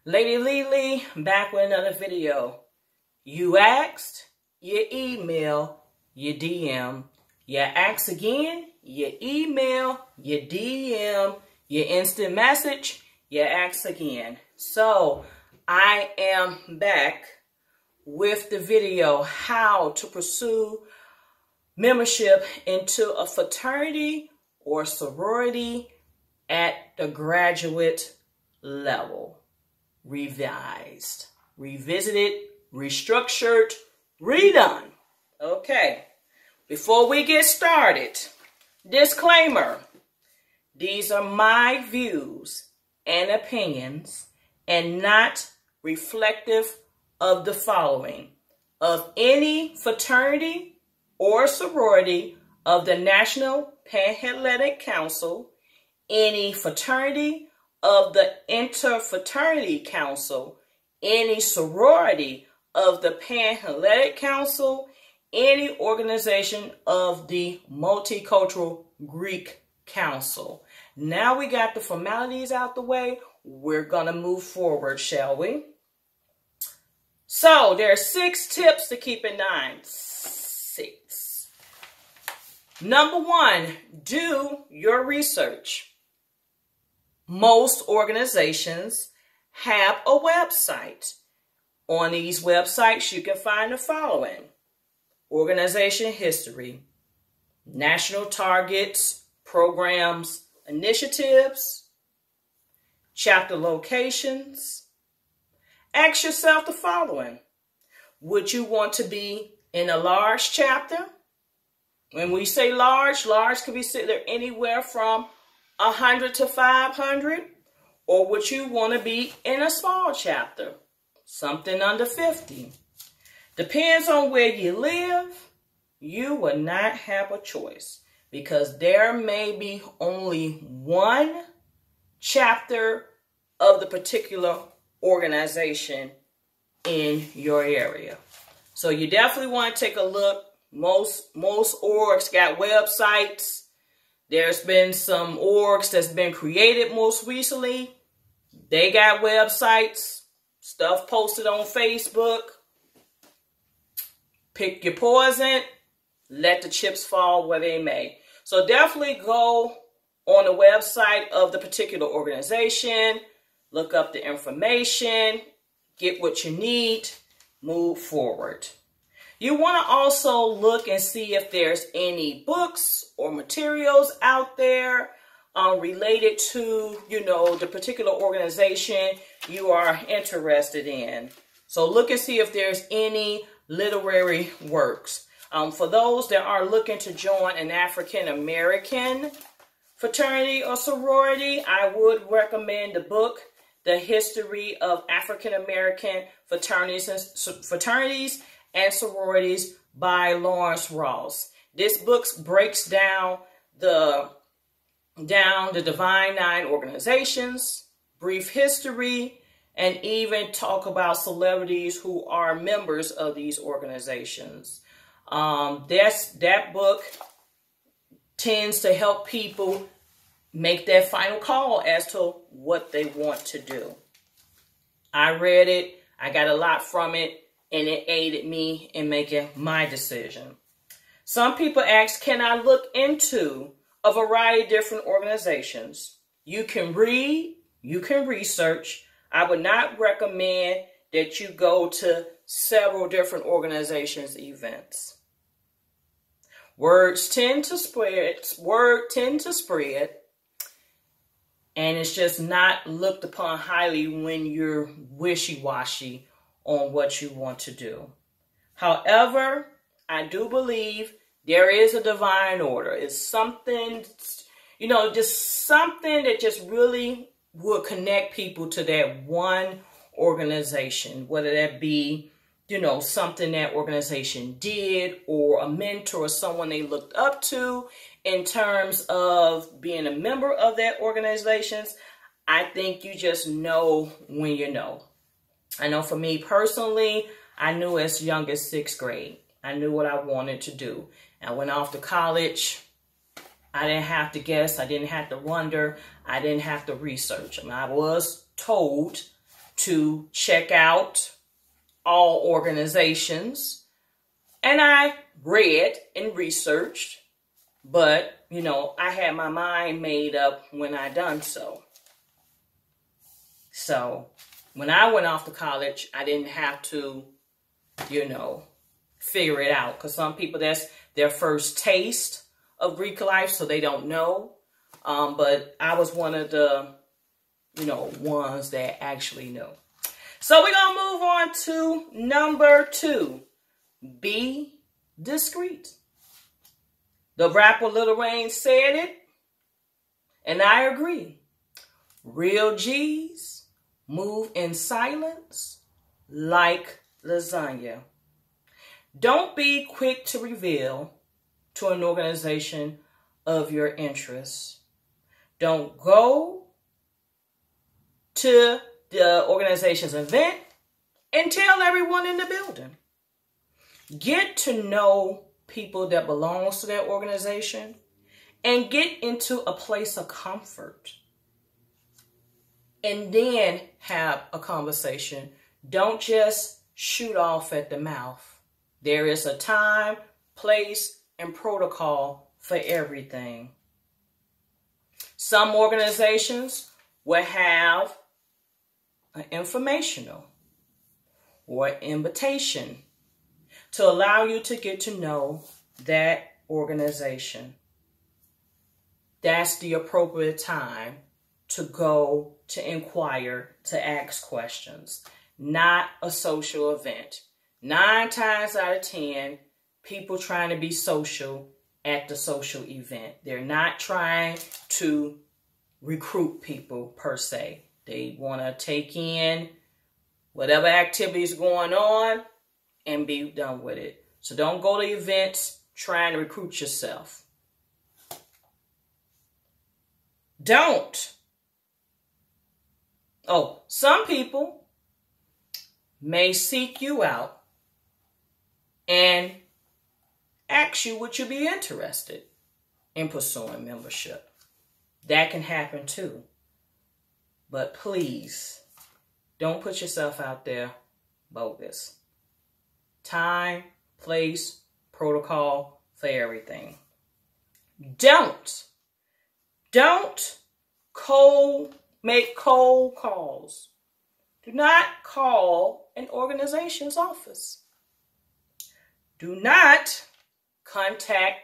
Lady Lily, back with another video. You asked, you email, you DM. You ask again, you email, you DM, you instant message, you ask again. So I am back with the video, how to pursue membership into a fraternity or sorority at the graduate level. Revised, revisited, restructured, redone. Okay, before we get started, disclaimer. These are my views and opinions and not reflective of the following: of any fraternity or sorority of the National Panhellenic Council, any fraternity of the Interfraternity Council, any sorority of the Panhellenic Council, any organization of the Multicultural Greek Council. Now we got the formalities out the way. We're going to move forward, shall we? So there are 6 tips to keep in mind. 6. Number 1, do your research. Most organizations have a website. On these websites, you can find the following: organization history, national targets, programs, initiatives, chapter locations. Ask yourself the following: would you want to be in a large chapter? When we say large could be there anywhere from 100 to 500, or would you want to be in a small chapter, something under 50? Depends on where you live. You will not have a choice, because there may be only one chapter of the particular organization in your area. So you definitely want to take a look. Most orgs got websites. There's been some orgs that's been created most recently. They got websites, stuff posted on Facebook. Pick your poison. Let the chips fall where they may. So definitely go on the website of the particular organization. Look up the information. Get what you need. Move forward. You want to also look and see if there's any books or materials out there related to, the particular organization you are interested in. So look and see if there's any literary works. For those that are looking to join an African American fraternity or sorority, I would recommend the book, The History of African American Fraternities and Sororities by Lawrence Ross. This book breaks down the Divine Nine organizations, brief history, and even talk about celebrities who are members of these organizations. That book tends to help people make that final call as to what they want to do. I read it. I got a lot from it, and it aided me in making my decision. Some people ask, can I look into a variety of different organizations? You can read, you can research. I would not recommend that you go to several different organizations' events. Words tend to spread, and it's just not looked upon highly when you're wishy-washy on what you want to do. However, I do believe there is a divine order. It's something, just something that just really will connect people to that one organization, whether that be, something that organization did, or a mentor or someone they looked up to in terms of being a member of that organization. I think you just know when you know. I know for me personally, I knew as young as 6th grade. I knew what I wanted to do. I went off to college. I didn't have to guess. I didn't have to wonder. I didn't have to research. I was told to check out all organizations. And I read and researched, but, you know, I had my mind made up when I done so. So when I went off to college, I didn't have to, you know, figure it out. Because some people, that's their first taste of Greek life, so they don't know. But I was one of the, you know, ones that actually know. So we're going to move on to number 2. Be discreet. The rapper Lil Wayne said it, and I agree. Real G's move in silence like lasagna. Don't be quick to reveal to an organization of your interests. Don't go to the organization's event and tell everyone in the building. Get to know people that belongs to that organization and get into a place of comfort. And then have a conversation. Don't just shoot off at the mouth. There is a time, place, and protocol for everything. Some organizations will have an informational or invitation to allow you to get to know that organization. That's the appropriate time to go to inquire, to ask questions, not a social event. 9 times out of 10, people trying to be social at the social event. They're not trying to recruit people per se. They want to take in whatever activities going on and be done with it. So don't go to events trying to recruit yourself. Don't. Oh, some people may seek you out and ask you would you be interested in pursuing membership. That can happen too. But please, don't put yourself out there bogus. Time, place, protocol for everything. Don't make cold calls. Do not call an organization's office. Do not contact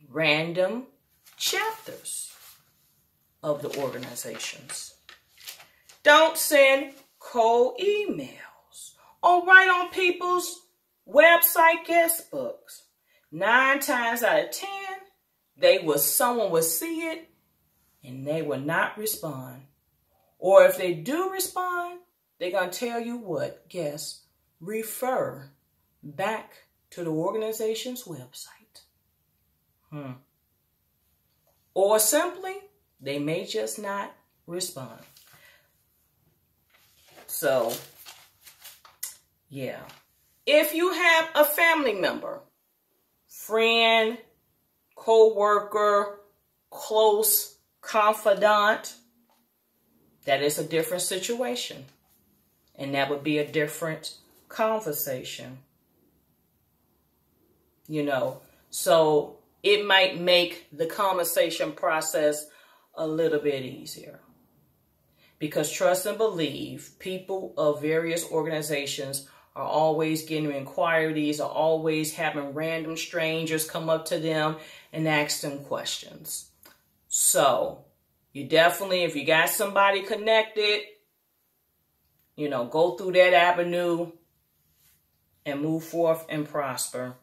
random chapters of the organizations. Don't send cold emails or write on people's website guest books. 9 times out of 10, someone will see it and they will not respond. Or if they do respond, they're going to tell you what? Guess, refer back to the organization's website. Or simply, they may just not respond. So, yeah. If you have a family member, friend, co-worker, close confidant, that is a different situation. And that would be a different conversation. You know, so it might make the conversation process a little bit easier. Because trust and believe, people of various organizations are always getting inquiries, are always having random strangers come up to them and ask them questions. So you definitely, if you got somebody connected, you know, go through that avenue and move forth and prosper.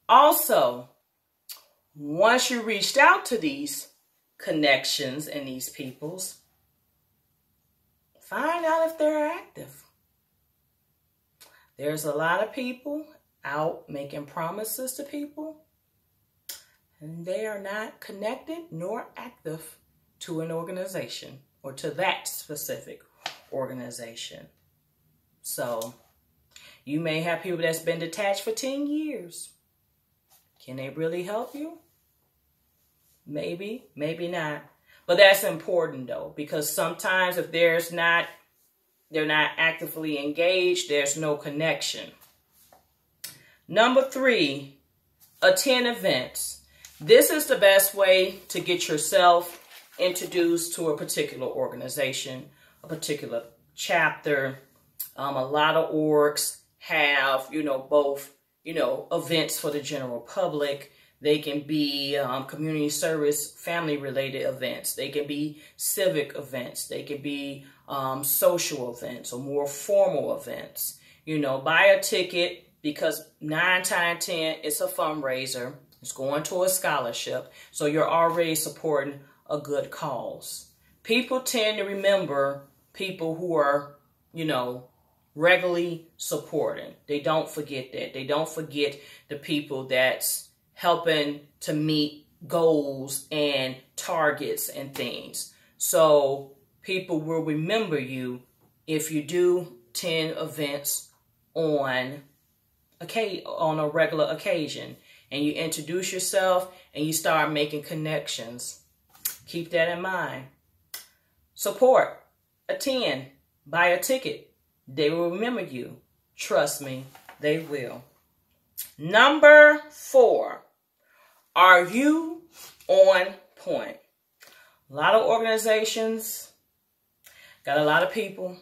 Also, once you reached out to these connections and these peoples, find out if they're active. There's a lot of people out making promises to people, and they are not connected nor active to an organization or to that specific organization. So you may have people that's been detached for 10 years. Can they really help you? Maybe, maybe not. But that's important though, because sometimes if they're not actively engaged, there's no connection. Number 3, attend events. This is the best way to get yourself introduced to a particular organization, a particular chapter. A lot of orgs have, both, events for the general public. They can be community service, family-related events. They can be civic events. They can be social events or more formal events. Buy a ticket, because 9 times 10, it's a fundraiser. It's going to a scholarship. So you're already supporting a good cause. People tend to remember people who are, regularly supporting. They don't forget that. They don't forget the people that's helping to meet goals and targets and things. So people will remember you if you do 10 events on a regular occasion, and you introduce yourself and you start making connections. Keep that in mind. Support, attend, buy a ticket. They will remember you. Trust me, they will. Number 4, are you on point? A lot of organizations got a lot of people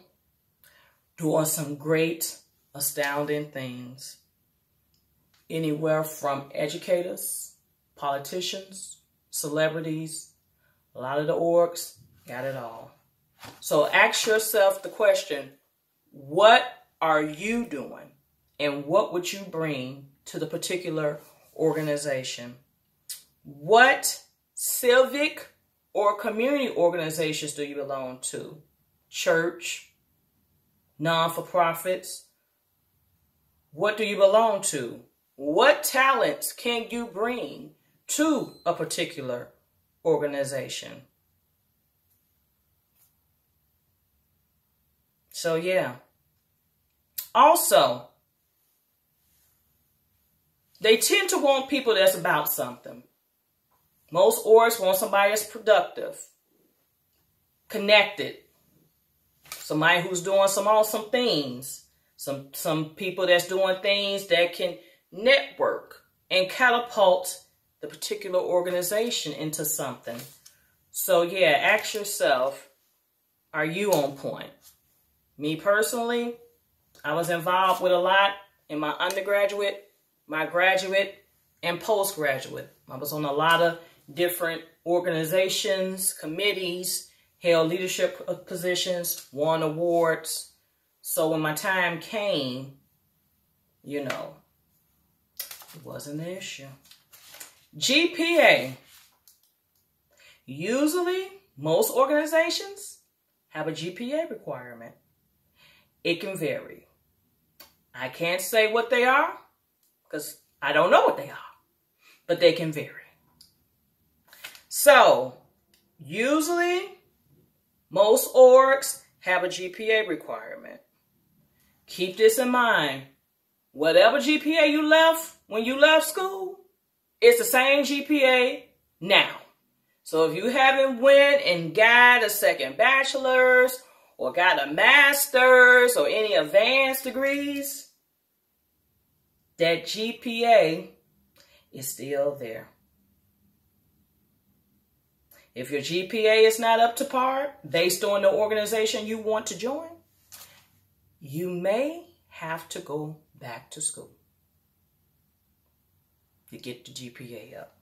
doing some great, astounding things. Anywhere from educators, politicians, celebrities. A lot of the orgs got it all. So ask yourself the question, what are you doing? And what would you bring to the particular organization? What civic or community organizations do you belong to? Church, non-for-profits? What do you belong to? What talents can you bring to a particular organization? So yeah. Also, they tend to want people that's about something. Most orgs want somebody that's productive, connected, somebody who's doing some awesome things, some people that's doing things that can network and catapult the particular organization into something. So yeah, ask yourself, are you on point? Me personally, I was involved with a lot in my undergraduate, my graduate, and postgraduate. I was on a lot of different organizations, committees, held leadership positions, won awards. So when my time came, it wasn't an issue. GPA. Usually, most organizations have a GPA requirement. It can vary. I can't say what they are because I don't know what they are, but they can vary. So, usually, most orgs have a GPA requirement. Keep this in mind. Whatever GPA you left when you left school, it's the same GPA now. So if you haven't went and got a second bachelor's or got a master's or any advanced degrees, that GPA is still there. If your GPA is not up to par based on the organization you want to join, you may have to go back to school to get the GPA up.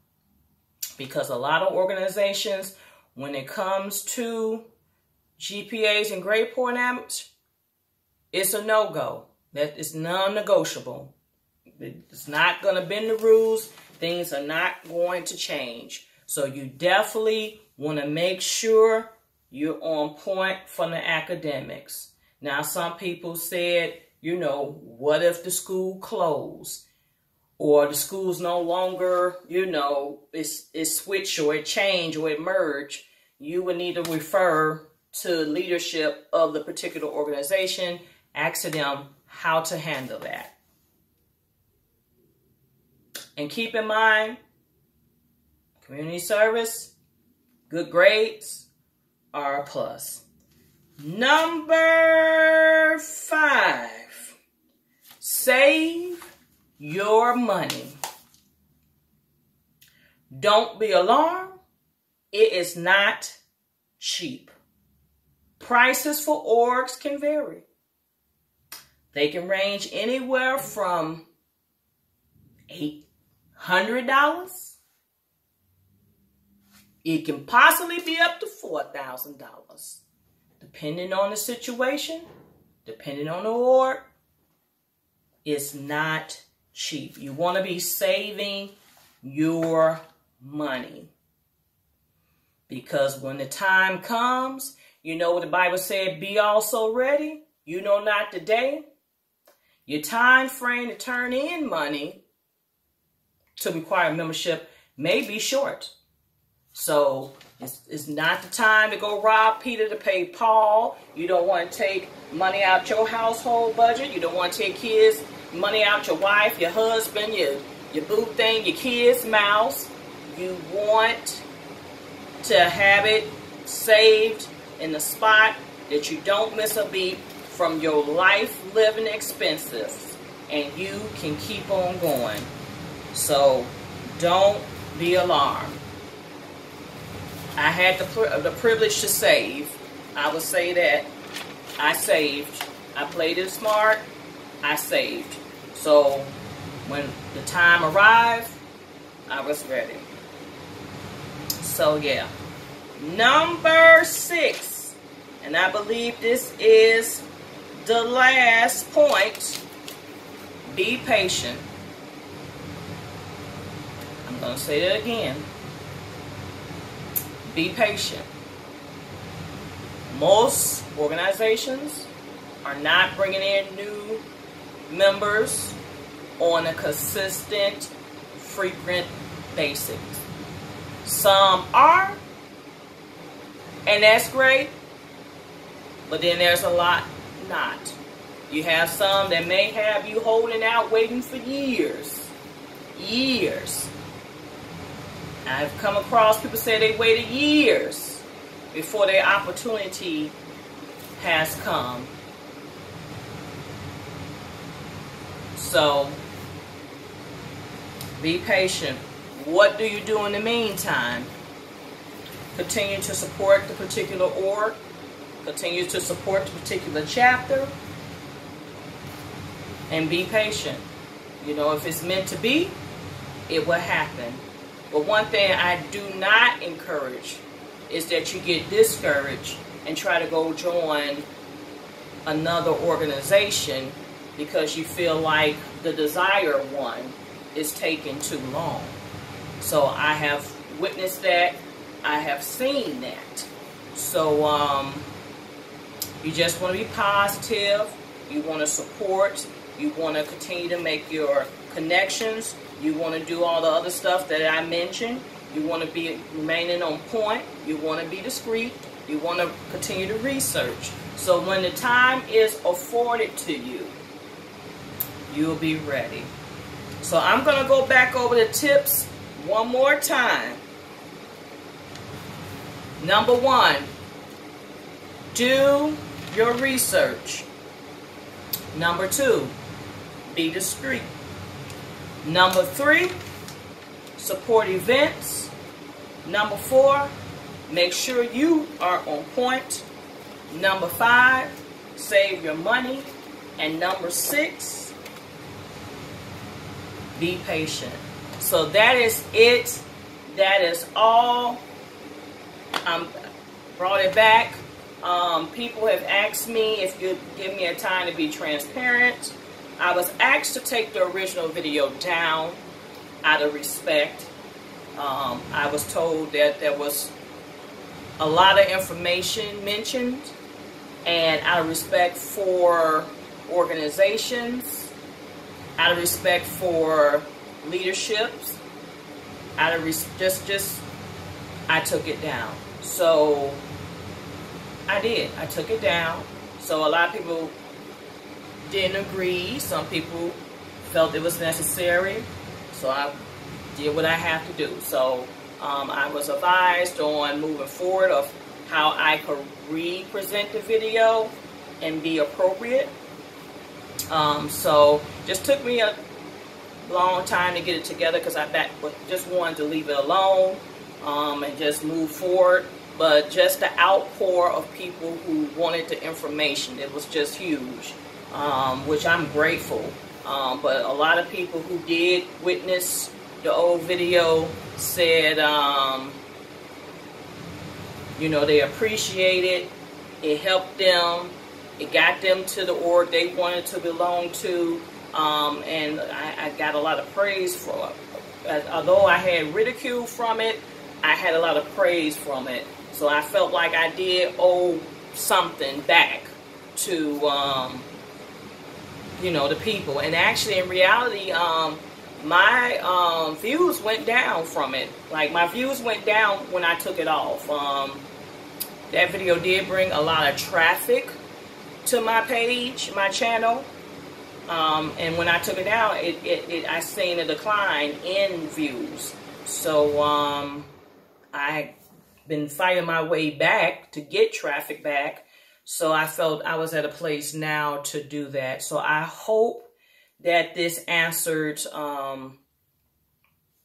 Because a lot of organizations, when it comes to GPAs and grade point average, it's a no-go. That is non-negotiable. It's not going to bend the rules. Things are not going to change. So you definitely want to make sure you're on point from the academics. Now, some people said, what if the school closed? Or the school's no longer, it switched or it changed or it merged. You would need to refer to leadership of the particular organization, ask them how to handle that. And keep in mind, community service, Good grades are a plus. Number 5, save your money. Don't be alarmed. It is not cheap. Prices for orgs can vary. They can range anywhere from $800. It can possibly be up to $4,000. Depending on the situation, depending on the org, it's not cheap. You want to be saving your money. Because when the time comes, you know what the Bible said, be also ready. You know not the day. Your time frame to turn in money to require membership may be short. So it's not the time to go rob Peter to pay Paul. You don't want to take money out your household budget. You don't want to take kids' money out your wife, your husband, your boo thing, your kids' mouths. You want to have it saved in the spot that you don't miss a beat from your life living expenses, and you can keep on going. So don't be alarmed. I had the privilege to save. I would say that I saved. I played it smart. I saved. So when the time arrived, I was ready. So yeah. Number 6, and I believe this is the last point, be patient. I'm going to say that again. Be patient. Most organizations are not bringing in new members on a consistent, frequent basis. Some are, and that's great, but then there's a lot not. You have some that may have you holding out, waiting for years. Years. I've come across people say they waited years before their opportunity has come. So, be patient. What do you do in the meantime? Continue to support the particular org. Continue to support the particular chapter. And be patient. You know, if it's meant to be, it will happen. But one thing I do not encourage is that you get discouraged and try to go join another organization because you feel like the desired one is taking too long. So I have witnessed that. I have seen that. So you just want to be positive. You want to support. You want to continue to make your connections. You want to do all the other stuff that I mentioned. You want to be remaining on point. You want to be discreet. You want to continue to research. So when the time is afforded to you, you'll be ready. So I'm going to go back over the tips one more time. Number 1, do your research. Number 2, be discreet. Number 3, support events. Number 4, make sure you are on point. Number 5, save your money. And number 6, be patient. So that is it. That is all. Brought it back. People have asked me if you give me a time to be transparent. I was asked to take the original video down out of respect. I was told that there was a lot of information mentioned, and out of respect for organizations, out of respect for leaderships, out of I took it down. So I did. I took it down. So a lot of people didn't agree. Some people felt it was necessary. So I did what I have to do. So I was advised on moving forward of how I could re-present the video and be appropriate. So just took me a long time to get it together because I just wanted to leave it alone and just move forward. But just the outpour of people who wanted the information, it was just huge, which I'm grateful. But a lot of people who did witness the old video said, you know, they appreciate it. It helped them. It got them to the org they wanted to belong to. And I got a lot of praise for it. Although I had ridicule from it, I had a lot of praise from it. So I felt like I did owe something back to, you know, the people. And actually, in reality, my views went down from it. Like, my views went down when I took it off. That video did bring a lot of traffic to my page, my channel. And when I took it down, I seen a decline in views. So I been fighting my way back to get traffic back. So I felt I was at a place now to do that. So I hope that this answered,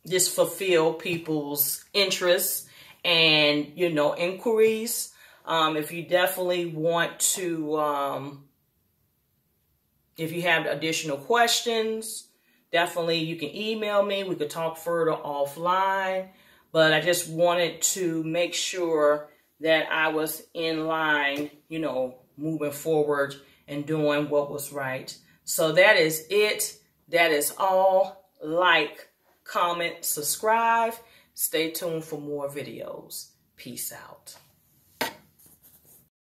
this fulfilled people's interests and, you know, inquiries. If you definitely want to, if you have additional questions, definitely you can email me. We could talk further offline. But I just wanted to make sure that I was in line, you know, moving forward and doing what was right. So that is it. That is all. Like, comment, subscribe. Stay tuned for more videos. Peace out.